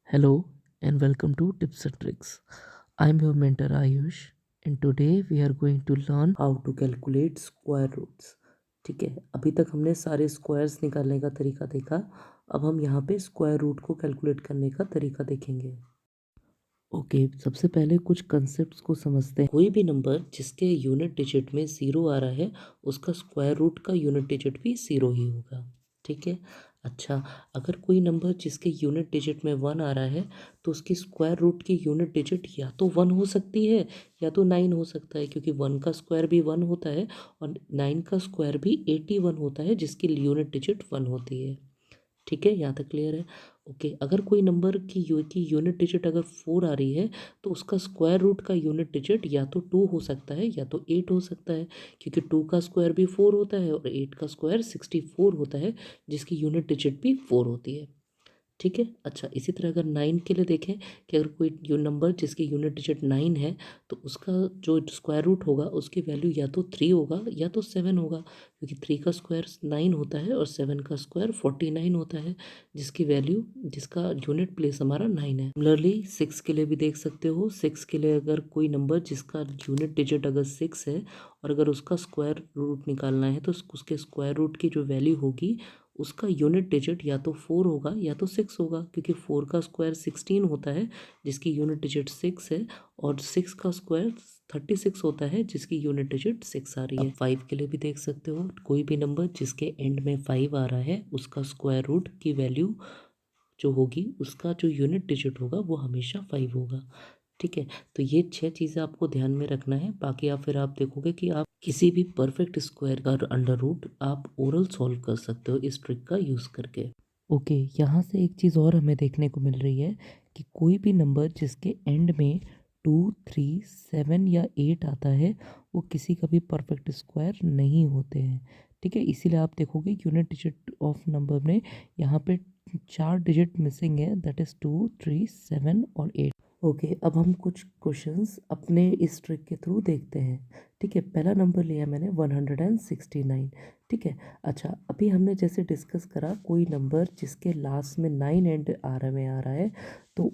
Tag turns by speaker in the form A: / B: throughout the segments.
A: Hello and welcome to Tips and Tricks. I'm your mentor Ayush and today we are going to learn how to calculate square roots. ठीक है, अभी तक हमने सारे squares निकालने का तरीका देखा। अब हम यहाँ पे स्क्वायर रूट को कैलकुलेट करने का तरीका देखेंगे। ओके, सबसे पहले कुछ कंसेप्ट्स को समझते हैं। कोई भी नंबर जिसके यूनिट डिजिट में ज़ीरो आ रहा है उसका स्क्वायर रूट का यूनिट डिजिट भी ज़ीरो ही होगा। ठीक है। अच्छा, अगर कोई नंबर जिसके यूनिट डिजिट में वन आ रहा है तो उसकी स्क्वायर रूट की यूनिट डिजिट या तो वन हो सकती है या तो नाइन हो सकता है, क्योंकि वन का स्क्वायर भी वन होता है और नाइन का स्क्वायर भी 81 होता है जिसकी यूनिट डिजिट वन होती है। ठीक है, यहाँ तक क्लियर है। ओके, अगर कोई नंबर की यूनिट डिजिट अगर फोर आ रही है तो उसका स्क्वायर रूट का यूनिट डिजिट या तो टू हो सकता है या तो एट हो सकता है, क्योंकि टू का स्क्वायर भी फोर होता है और एट का स्क्वायर 64 होता है जिसकी यूनिट डिजिट भी फोर होती है। ठीक है। अच्छा, इसी तरह अगर नाइन के लिए देखें कि अगर कोई नंबर जिसकी यूनिट डिजिट नाइन है तो उसका जो स्क्वायर रूट होगा उसकी वैल्यू या तो थ्री होगा या तो सेवन होगा, क्योंकि थ्री का स्क्वायर नाइन होता है और सेवन का स्क्वायर 49 होता है जिसकी वैल्यू जिसका यूनिट प्लेस हमारा नाइन है। सिमिलरली सिक्स के लिए भी देख सकते हो। सिक्स के लिए अगर कोई नंबर जिसका यूनिट डिजिट अगर सिक्स है और अगर उसका स्क्वायर रूट निकालना है तो उसके स्क्वायर रूट की जो वैल्यू होगी उसका यूनिट डिजिट या तो फोर होगा या तो सिक्स होगा, क्योंकि फोर का स्क्वायर 16 होता है जिसकी यूनिट डिजिट सिक्स है और सिक्स का स्क्वायर 36 होता है जिसकी यूनिट डिजिट सिक्स आ रही है। फाइव के लिए भी देख सकते हो, कोई भी नंबर जिसके एंड में फाइव आ रहा है उसका स्क्वायर रूट की वैल्यू जो होगी उसका जो यूनिट डिजिट होगा वो हमेशा फाइव होगा। ठीक है, तो ये छह चीज़ें आपको ध्यान में रखना है। बाकी आप फिर आप देखोगे कि आप किसी भी परफेक्ट स्क्वायर का अंडर रूट आप ओरल सॉल्व कर सकते हो इस ट्रिक का यूज़ करके। ओके, यहाँ से एक चीज़ और हमें देखने को मिल रही है कि कोई भी नंबर जिसके एंड में टू थ्री सेवन या एट आता है वो किसी का भी परफेक्ट स्क्वायर नहीं होते हैं। ठीक है, इसीलिए आप देखोगे यूनिट डिजिट ऑफ नंबर में यहाँ पे चार डिजिट मिसिंग है, that is two three seven और एट। ओके, अब हम कुछ क्वेश्चंस अपने इस ट्रिक के थ्रू देखते हैं। ठीक है, पहला नंबर लिया मैंने 169। ठीक है। अच्छा, अभी हमने जैसे डिस्कस करा कोई नंबर जिसके लास्ट में नाइन एंड आ रहा है तो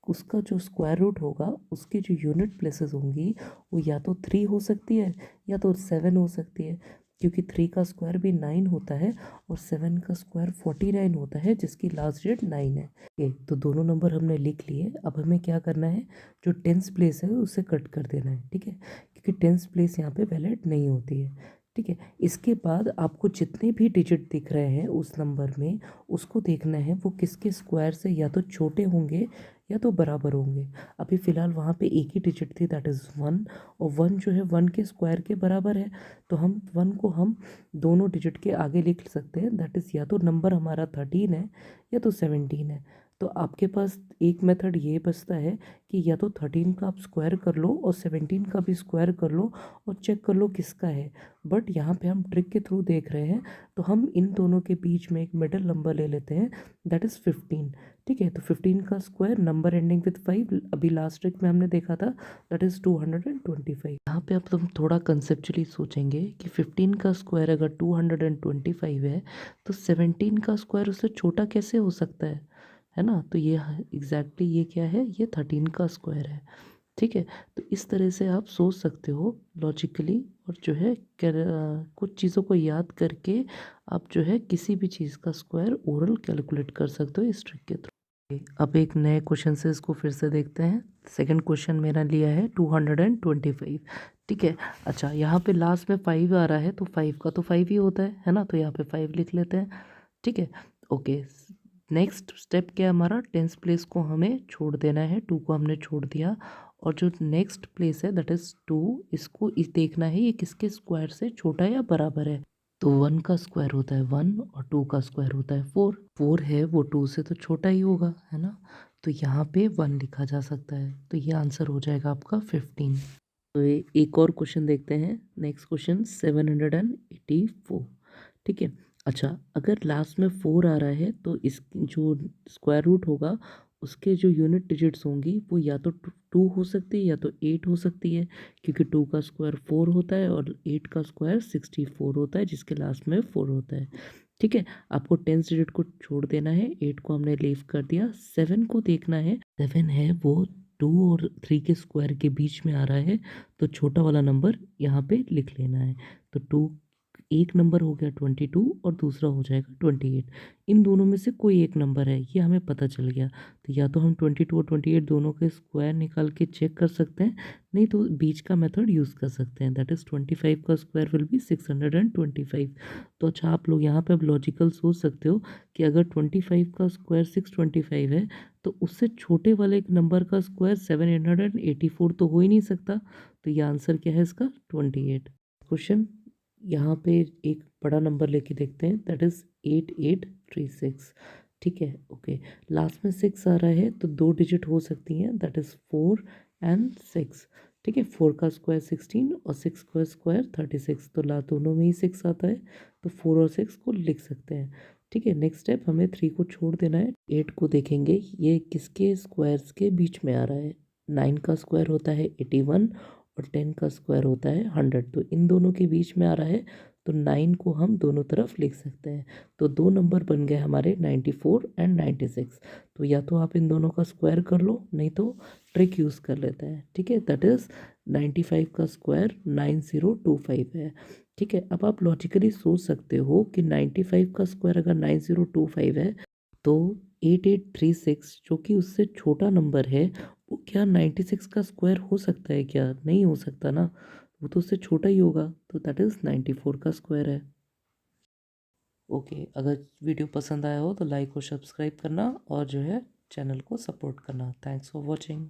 A: उसका जो स्क्वायर रूट होगा उसकी जो यूनिट प्लेसेस होंगी वो या तो थ्री हो सकती है या तो सेवन हो सकती है, क्योंकि थ्री का स्क्वायर भी नाइन होता है और सेवन का स्क्वायर 49 होता है जिसकी लास्ट डिजिट नाइन है। ओके, तो दोनों नंबर हमने लिख लिए। अब हमें क्या करना है, जो टेंस प्लेस है उसे कट कर देना है। ठीक है, क्योंकि टेंस प्लेस यहाँ पे वैलिड नहीं होती है। ठीक है, इसके बाद आपको जितने भी डिजिट दिख रहे हैं उस नंबर में उसको देखना है वो किसके स्क्वायर से या तो छोटे होंगे या तो बराबर होंगे। अभी फ़िलहाल वहाँ पे एक ही डिजिट थी, दैट इज़ वन, और वन जो है वन के स्क्वायर के बराबर है, तो हम वन को हम दोनों डिजिट के आगे लिख सकते हैं, दैट इज़ या तो नंबर हमारा 13 है या तो 17 है। तो आपके पास एक मेथड ये बचता है कि या तो 13 का आप स्क्वायर कर लो और 17 का भी स्क्वायर कर लो और चेक कर लो किसका है। बट यहाँ पे हम ट्रिक के थ्रू देख रहे हैं तो हम इन दोनों के बीच में एक मिडल नंबर ले लेते हैं, दैट इज़ 15। ठीक है, तो 15 का स्क्वायर नंबर एंडिंग विथ 5 अभी लास्ट ट्रिक में हमने देखा था, दैट इज़ 225। यहाँ पे अब हम थोड़ा कंसेप्चुअली सोचेंगे कि 15 का स्क्वायर अगर 225 है तो 17 का स्क्वायर उससे छोटा कैसे हो सकता है ना। तो ये एग्जैक्टली ये क्या है, ये 13 का स्क्वायर है। ठीक है, तो इस तरह से आप सोच सकते हो लॉजिकली, और जो है कुछ चीज़ों को याद करके आप जो है किसी भी चीज़ का स्क्वायर ओरल कैलकुलेट कर सकते हो इस ट्रिक के थ्रू। अब एक नए क्वेश्चन से इसको फिर से देखते हैं। सेकंड क्वेश्चन मेरा लिया है 225। ठीक है। अच्छा, यहाँ पे लास्ट में फाइव आ रहा है तो फाइव का तो फाइव ही होता है ना, तो यहाँ पे फाइव लिख लेते हैं। ठीक है। ओके, नेक्स्ट स्टेप क्या है हमारा, टेंस प्लेस को हमें छोड़ देना है, टू को हमने छोड़ दिया और जो नेक्स्ट प्लेस है दैट इज़ टू, इसको इस देखना है ये किसके स्क्वायर से छोटा या बराबर है। तो वन का स्क्वायर होता है वन और टू का स्क्वायर होता है फोर। फोर है वो टू से तो छोटा ही होगा, है ना, तो यहाँ पे वन लिखा जा सकता है, तो ये आंसर हो जाएगा आपका 15। तो एक और क्वेश्चन देखते हैं। Next question 784। ठीक है। अच्छा, अगर लास्ट में फोर आ रहा है तो इस जो स्क्वायर रूट होगा उसके जो यूनिट डिजिट्स होंगी वो या तो टू हो सकती है या तो एट हो सकती है, क्योंकि टू का स्क्वायर फोर होता है और एट का स्क्वायर 64 होता है जिसके लास्ट में फोर होता है। ठीक है, आपको 10th डिजिट को छोड़ देना है, 8 को हमने लीव कर दिया, 7 को देखना है। 7 है वो 2 और 3 के स्क्वायर के बीच में आ रहा है, तो छोटा वाला नंबर यहाँ पे लिख लेना है। तो 2 एक नंबर हो गया 22 और दूसरा हो जाएगा 28। इन दोनों में से कोई एक नंबर है, ये हमें पता चल गया। तो या तो हम 22 और 28 दोनों के स्क्वायर निकाल के चेक कर सकते हैं, नहीं तो बीच का मेथड यूज़ कर सकते हैं, दैट इज़ 25 का स्क्वायर विल बी 625। तो अच्छा, आप लोग यहाँ पे अब लॉजिकल सोच सकते हो कि अगर 25 का स्क्वायर 625 है, तो उससे छोटे वाले एक नंबर का स्क्वायर 784 तो हो ही नहीं सकता। तो ये आंसर क्या है इसका? 28। क्वेश्चन यहाँ पे एक बड़ा नंबर लेके देखते हैं, दैट इज़ 8836। ठीक है, ओके। लास्ट में 6 आ रहा है, तो 2 डिजिट हो सकती हैं, दैट इज़ 4 एंड 6। ठीक है, 4 का स्क्वायर 16 और 6 का स्क्वायर 36, तो ला दोनों में ही 6 आता है, तो 4 और 6 को लिख सकते हैं। ठीक है, नेक्स्ट स्टेप, हमें 3 को छोड़ देना है। 8 को देखेंगे, ये किसके स्क्वायर्स के बीच में आ रहा है? 9 का स्क्वायर होता है 81 और 10 का स्क्वायर होता है 100, तो इन दोनों के बीच में आ रहा है, तो 9 को हम दोनों तरफ लिख सकते हैं। तो दो नंबर बन गए हमारे 94 एंड 96। तो या तो आप इन दोनों का स्क्वायर कर लो, नहीं तो ट्रिक यूज़ कर लेते हैं। ठीक है, दैट इज़ 95 का स्क्वायर 9025 है। ठीक है, अब आप लॉजिकली सोच सकते हो कि 95 का स्क्वायर अगर 9025 है, तो 8836 जो कि उससे छोटा नंबर है, वो क्या 96 का स्क्वायर हो सकता है क्या? नहीं हो सकता ना, वो तो उससे छोटा ही होगा, तो दैट इज़ 94 का स्क्वायर है। ओके, अगर वीडियो पसंद आया हो तो लाइक और सब्सक्राइब करना, और जो है चैनल को सपोर्ट करना। Thanks for watching.